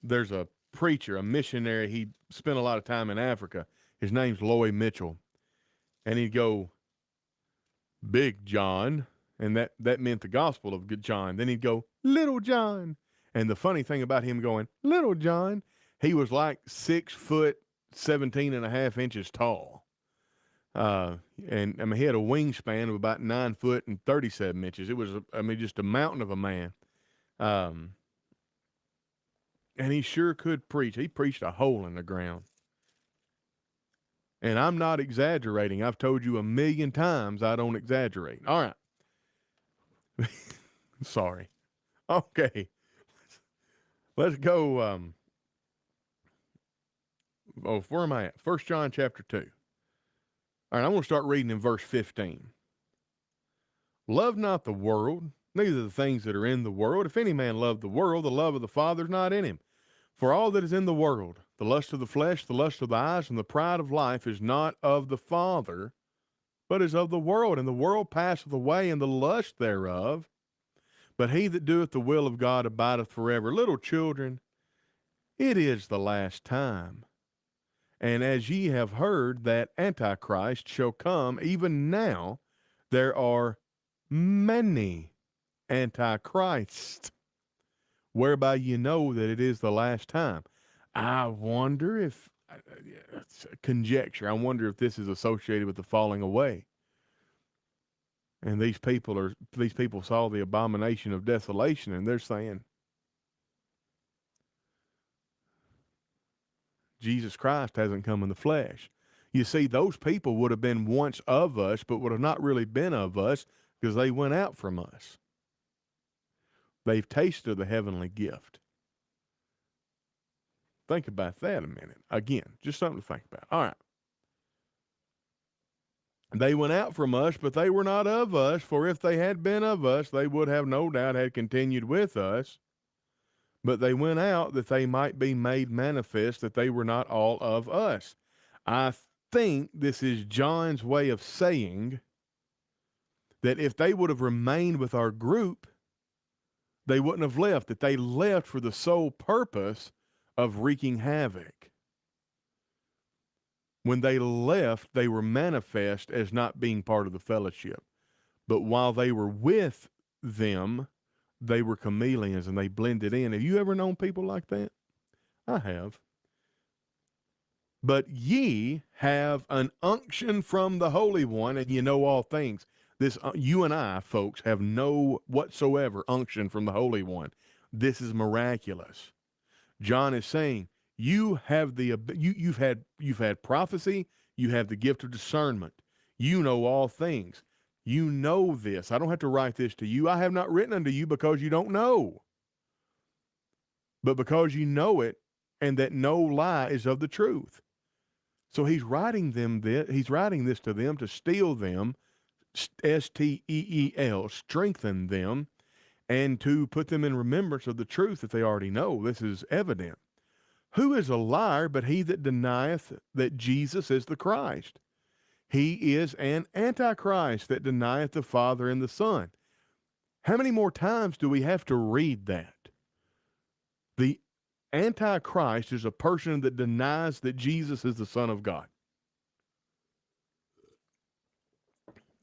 There's a preacher, a missionary. He spent a lot of time in Africa. His name's Loy Mitchell. And he'd go, Big John. And that meant the gospel of John. Then he'd go, Little John. And the funny thing about him going, Little John, He was like 6 foot 17 and a half inches tall. And I mean, he had a wingspan of about 9 foot and 37 inches. It was, just a mountain of a man. And he sure could preach. He preached a hole in the ground. And I'm not exaggerating. I've told you a million times I don't exaggerate. All right. Sorry. Okay. Let's go. Where am I at? 1 John chapter 2. All right, I'm going to start reading in verse 15. Love not the world, neither the things that are in the world. If any man love the world, the love of the Father is not in him. For all that is in the world, the lust of the flesh, the lust of the eyes, and the pride of life is not of the Father, but is of the world. And the world passeth away, and the lust thereof. But he that doeth the will of God abideth forever. Little children, it is the last time. And as ye have heard that Antichrist shall come, even now there are many Antichrists, whereby you know that it is the last time. I wonder if, it's a conjecture, I wonder if this is associated with the falling away. And these people saw the abomination of desolation, and they're saying, Jesus Christ hasn't come in the flesh. You see, those people would have been once of us, but would have not really been of us because they went out from us. They've tasted the heavenly gift. Think about that a minute. Again, just something to think about. All right. They went out from us, but they were not of us, for if they had been of us, they would have no doubt had continued with us. But they went out that they might be made manifest that they were not all of us. I think this is John's way of saying that if they would have remained with our group, they wouldn't have left, that they left for the sole purpose of wreaking havoc. When they left, they were manifest as not being part of the fellowship. But while they were with them, they were chameleons and they blended in. Have you ever known people like that? I have. But ye have an unction from the Holy One, and you know all things. This, you and I, folks, have no whatsoever unction from the Holy One. This is miraculous. John is saying, you've had prophecy, you have the gift of discernment. You know all things. You know this. I don't have to write this to you. I have not written unto you because you don't know, but because you know it, and that no lie is of the truth. So he's writing this to them to steel them, S-T-E-E-L, strengthen them, and to put them in remembrance of the truth that they already know. This is evident. Who is a liar but he that denieth that Jesus is the Christ? He is an antichrist that denieth the Father and the Son. How many more times do we have to read that? The Antichrist is a person that denies that Jesus is the Son of God.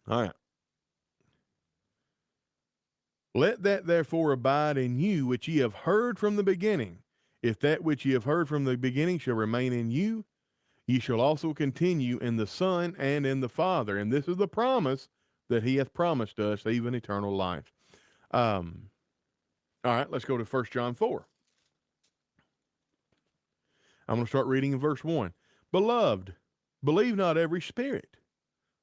All right. Let that therefore abide in you which ye have heard from the beginning. If that which ye have heard from the beginning shall remain in you, ye shall also continue in the Son and in the Father. And this is the promise that he hath promised us, even eternal life. All right, let's go to 1 John 4. I'm going to start reading in verse 1. Beloved, believe not every spirit,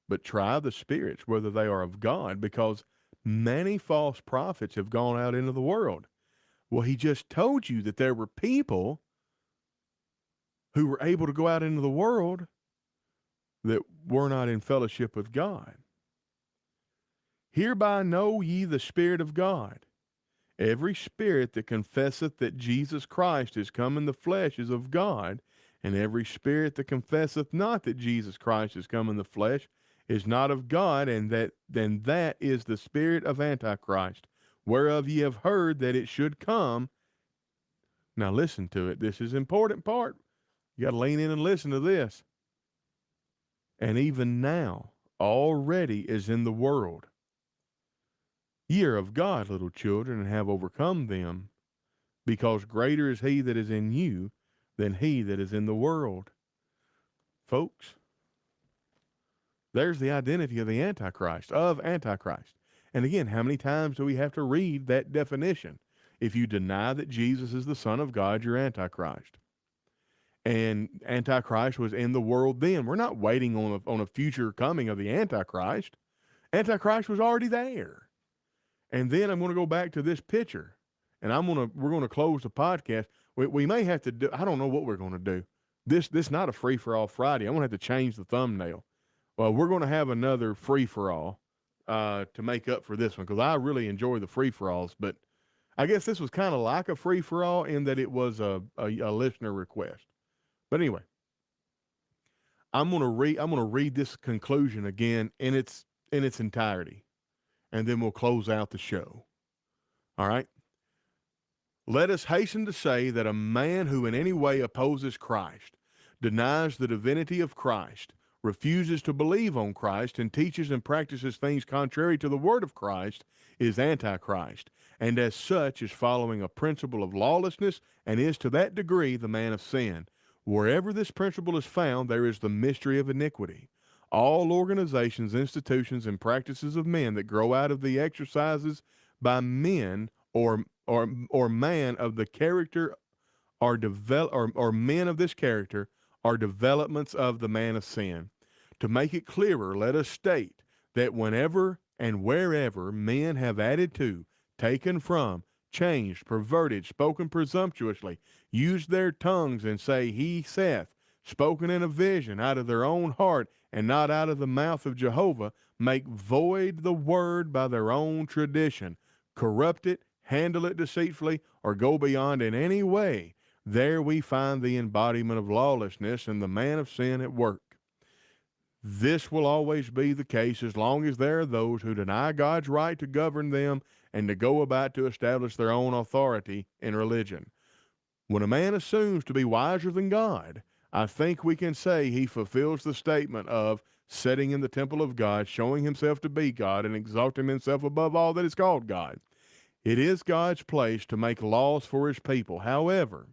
but try the spirits, whether they are of God, because many false prophets have gone out into the world. Well, he just told you that there were people who were able to go out into the world that were not in fellowship with God. Hereby know ye the Spirit of God. Every spirit that confesseth that Jesus Christ is come in the flesh is of God, and every spirit that confesseth not that Jesus Christ is come in the flesh is not of God, and that is the spirit of Antichrist, whereof ye have heard that it should come. Now listen to it. This is an important part. You got to lean in and listen to this. And even now, already is in the world. Ye are of God, little children, and have overcome them, because greater is he that is in you than he that is in the world. Folks, there's the identity of the Antichrist, And again, how many times do we have to read that definition? If you deny that Jesus is the Son of God, you're Antichrist. And Antichrist was in the world then. We're not waiting on a future coming of the Antichrist. Antichrist was already there. And then I'm going to go back to this picture, and we're going to close the podcast. We may have to do. I don't know what we're going to do. This not a free for all Friday. I'm going to have to change the thumbnail. Well, we're going to have another free for all to make up for this one because I really enjoy the free for alls. But I guess this was kind of like a free for all in that it was a listener request. But anyway, I'm going to read this conclusion again in its entirety, and then we'll close out the show. All right. Let us hasten to say that a man who in any way opposes Christ, denies the divinity of Christ, refuses to believe on Christ, and teaches and practices things contrary to the word of Christ is Antichrist, and as such is following a principle of lawlessness and is to that degree the man of sin. Wherever this principle is found, there is the mystery of iniquity. All organizations, institutions, and practices of men that grow out of the exercises by men or man of the character or men of this character are developments of the man of sin. To make it clearer, let us state that whenever and wherever men have added to, taken from, changed, perverted, spoken presumptuously, used their tongues and say, he saith, spoken in a vision out of their own heart and not out of the mouth of Jehovah, make void the word by their own tradition, corrupt it, handle it deceitfully, or go beyond in any way, there we find the embodiment of lawlessness and the man of sin at work. This will always be the case as long as there are those who deny God's right to govern them and to go about to establish their own authority in religion. When a man assumes to be wiser than God, I think we can say he fulfills the statement of sitting in the temple of God, showing himself to be God, and exalting himself above all that is called God. It is God's place to make laws for his people. However,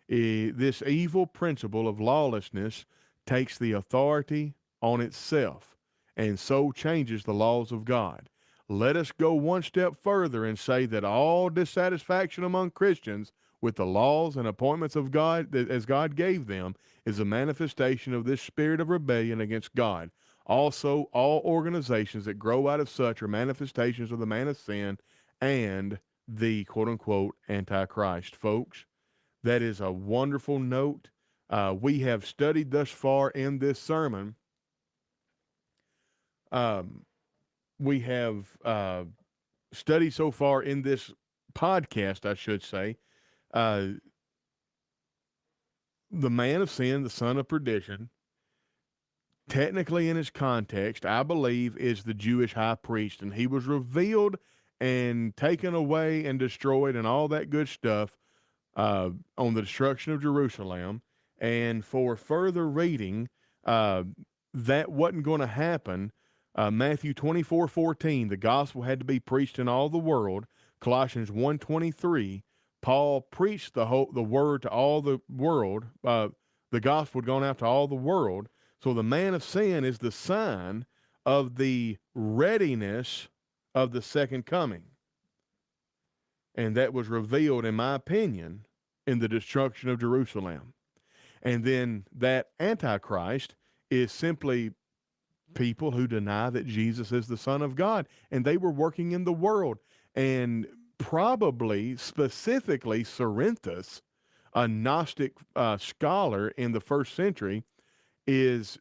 this evil principle of lawlessness takes the authority on itself and so changes the laws of God. Let us go one step further and say that all dissatisfaction among Christians with the laws and appointments of God as God gave them is a manifestation of this spirit of rebellion against God. Also, all organizations that grow out of such are manifestations of the man of sin and the quote-unquote Antichrist. Folks, that is a wonderful note. We have studied thus far in this sermon. We have studied so far in this podcast, I should say, the man of sin, the son of perdition. Technically, in his context, I believe is the Jewish high priest, and he was revealed and taken away and destroyed and all that good stuff on the destruction of Jerusalem. And for further reading, that wasn't going to happen. Matthew 24:14, the gospel had to be preached in all the world. Colossians 1:23, Paul preached the word to all the world. The gospel had gone out to all the world. So the man of sin is the sign of the readiness of the second coming. And that was revealed, in my opinion, in the destruction of Jerusalem. And then that Antichrist is simply people who deny that Jesus is the Son of God. And they were working in the world. And probably, specifically, Cerinthus, a Gnostic scholar in the first century, is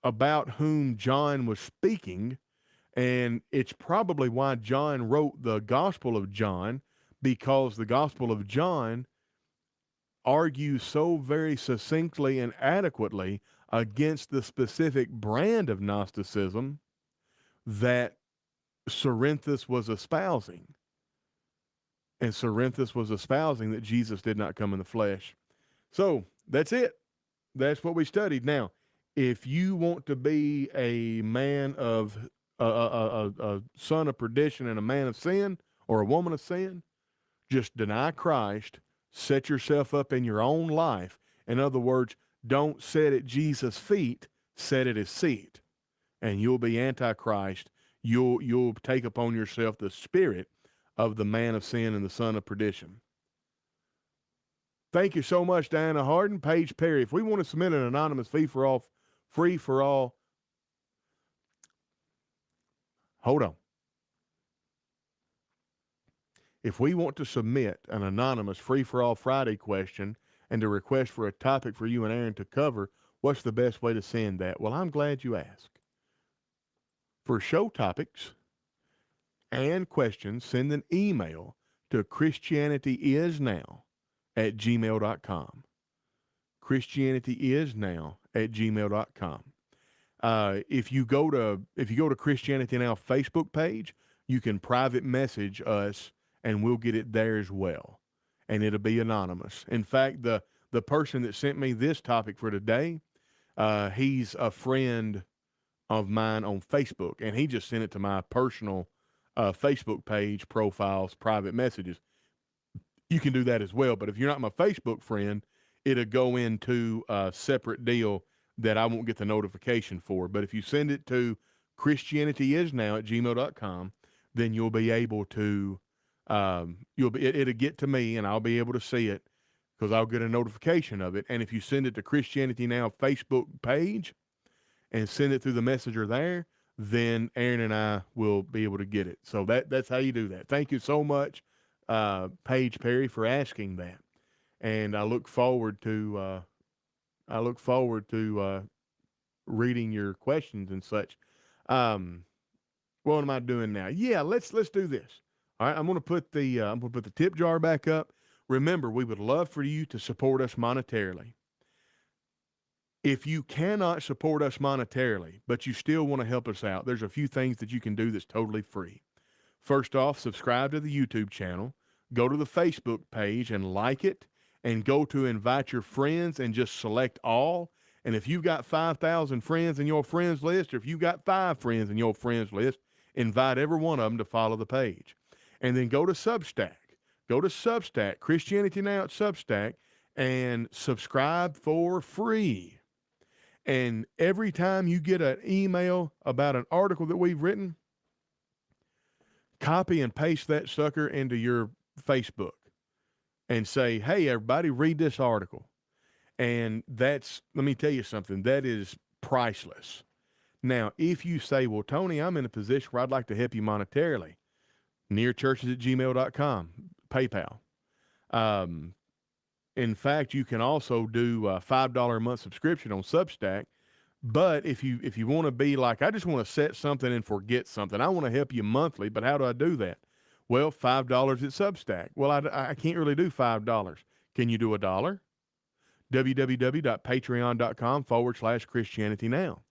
about whom John was speaking. And it's probably why John wrote the Gospel of John, because the Gospel of John argues so very succinctly and adequately against the specific brand of Gnosticism that Cerinthus was espousing. And Cerinthus was espousing that Jesus did not come in the flesh. So that's it. That's what we studied. Now, if you want to be a man of a son of perdition and a man of sin or a woman of sin, just deny Christ, Set yourself up in your own life. In other words, don't sit at Jesus' feet, sit at his seat. And you'll be Antichrist. You'll take upon yourself the spirit of the man of sin and the son of perdition. Thank you so much, Diana Harden, Paige Perry. If we want to submit an anonymous free for all, hold on. If we want to submit an anonymous free for all Friday question and to request for a topic for you and Aaron to cover, what's the best way to send that? Well, I'm glad you asked. For show topics and questions, send an email to christianityisnow@gmail.com. christianityisnow@gmail.com. If you go to Christianity Now Facebook page, you can private message us and we'll get it there as well. And it'll be anonymous. In fact, the person that sent me this topic for today, he's a friend of mine on Facebook, and he just sent it to my personal Facebook page, profiles, private messages. You can do that as well. But if you're not my Facebook friend, it'll go into a separate deal that I won't get the notification for. But if you send it to christianityisnow@gmail.com, then you'll be able to, it'll get to me and I'll be able to see it because I'll get a notification of it. And if you send it to Christianity Now Facebook page and send it through the messenger there, then Aaron and I will be able to get it. So that's how you do that. Thank you so much, Paige Perry, for asking that. And I look forward to reading your questions and such. What am I doing now? Yeah, let's do this. All right, I'm gonna put the tip jar back up. Remember, we would love for you to support us monetarily. If you cannot support us monetarily, but you still want to help us out, there's a few things that you can do that's totally free. First off, subscribe to the YouTube channel, go to the Facebook page and like it, and go to invite your friends and just select all. And if you've got 5,000 friends in your friends list, or if you've got 5 friends in your friends list, invite every one of them to follow the page. And then go to Substack. Go to Substack, Christianity Now at Substack, and subscribe for free. And every time you get an email about an article that we've written, copy and paste that sucker into your Facebook and say, hey, everybody, read this article. And let me tell you something, that is priceless. Now, if you say, well, Tony, I'm in a position where I'd like to help you monetarily, nearchurches@gmail.com, PayPal. In fact, you can also do a $5 a month subscription on Substack. But if you want to be like, I just want to set something and forget something, I want to help you monthly, but how do I do that? Well, $5 at Substack. Well, I can't really do $5. Can you do $1? www.patreon.com/Christianity Now.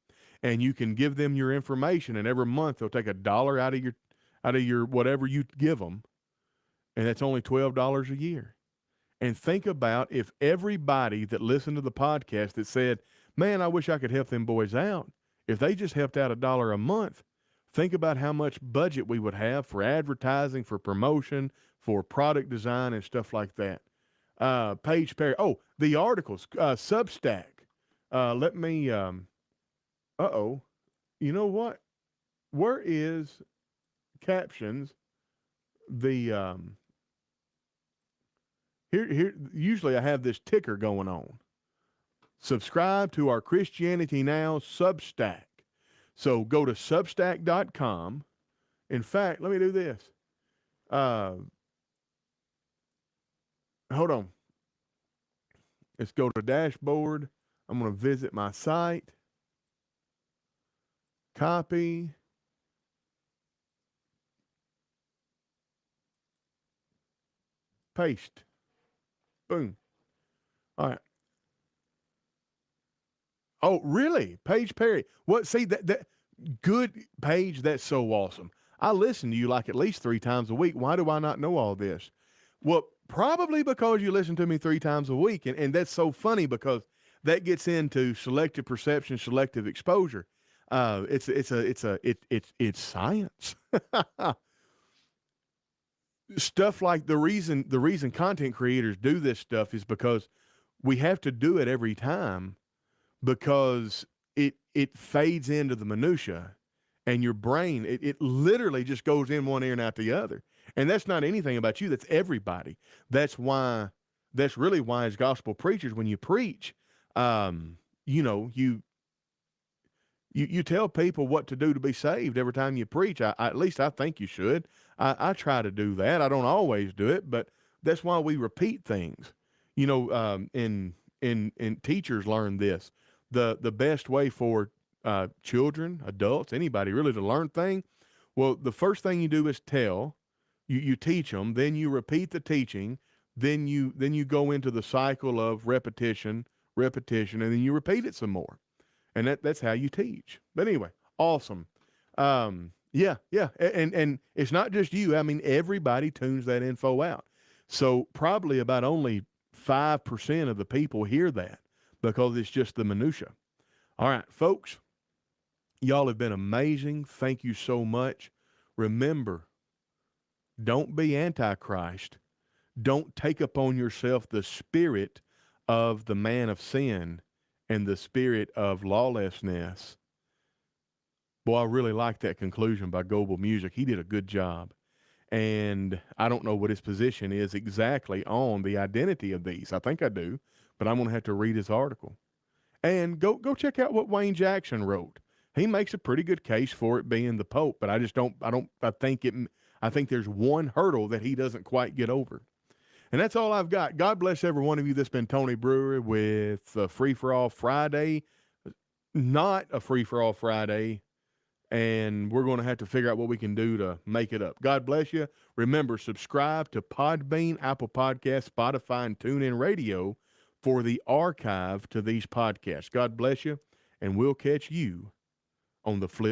And you can give them your information, and every month they'll take $1 out of your whatever you give them, and that's only $12 a year. And think about if everybody that listened to the podcast that said, man, I wish I could help them boys out, if they just helped out $1 a month, think about how much budget we would have for advertising, for promotion, for product design, and stuff like that. Paige Perry. Oh, the articles, Substack. Let me, you know what? Where is captions? The, here, usually I have this ticker going on. Subscribe to our Christianity Now Substack. So go to substack.com. In fact, let me do this. Hold on. Let's go to dashboard. I'm going to visit my site. Copy. Paste. Boom. All right. Oh, really? Paige Perry. What? See, that good Paige, that's so awesome. I listen to you like at least 3 times a week. Why do I not know all this? Well, probably because you listen to me 3 times a week. And that's so funny because that gets into selective perception, selective exposure. It's science. stuff like the reason content creators do this stuff is because we have to do it every time, because it fades into the minutia, and your brain, it literally just goes in one ear and out the other. And that's not anything about you. That's everybody. That's why. That's really why, as gospel preachers, when you preach, you know, you tell people what to do to be saved every time you preach. At least I think you should. I try to do that. I don't always do it, but that's why we repeat things. You know, in teachers learn this. The best way for children, adults, anybody really to learn thing. Well, the first thing you do is tell. You teach them, then you repeat the teaching, then you go into the cycle of repetition, repetition, and then you repeat it some more, and that's how you teach. But anyway, awesome. Yeah, and it's not just you. I mean, everybody tunes that info out. So probably about only 5% of the people hear that, because it's just the minutia. All right, folks, y'all have been amazing. Thank you so much. Remember, don't be Antichrist. Don't take upon yourself the spirit of the man of sin and the spirit of lawlessness. Boy, I really like that conclusion by Global Music. He did a good job. And I don't know what his position is exactly on the identity of these. I think I do, but I'm going to have to read his article. And go check out what Wayne Jackson wrote. He makes a pretty good case for it being the Pope, but I think there's one hurdle that he doesn't quite get over. And that's all I've got. God bless every one of you. This has been Tony Brewery with Free for All Friday. Not a Free for All Friday. And we're going to have to figure out what we can do to make it up. God bless you. Remember, subscribe to Podbean, Apple Podcasts, Spotify, and TuneIn Radio for the archive to these podcasts. God bless you, and we'll catch you on the flip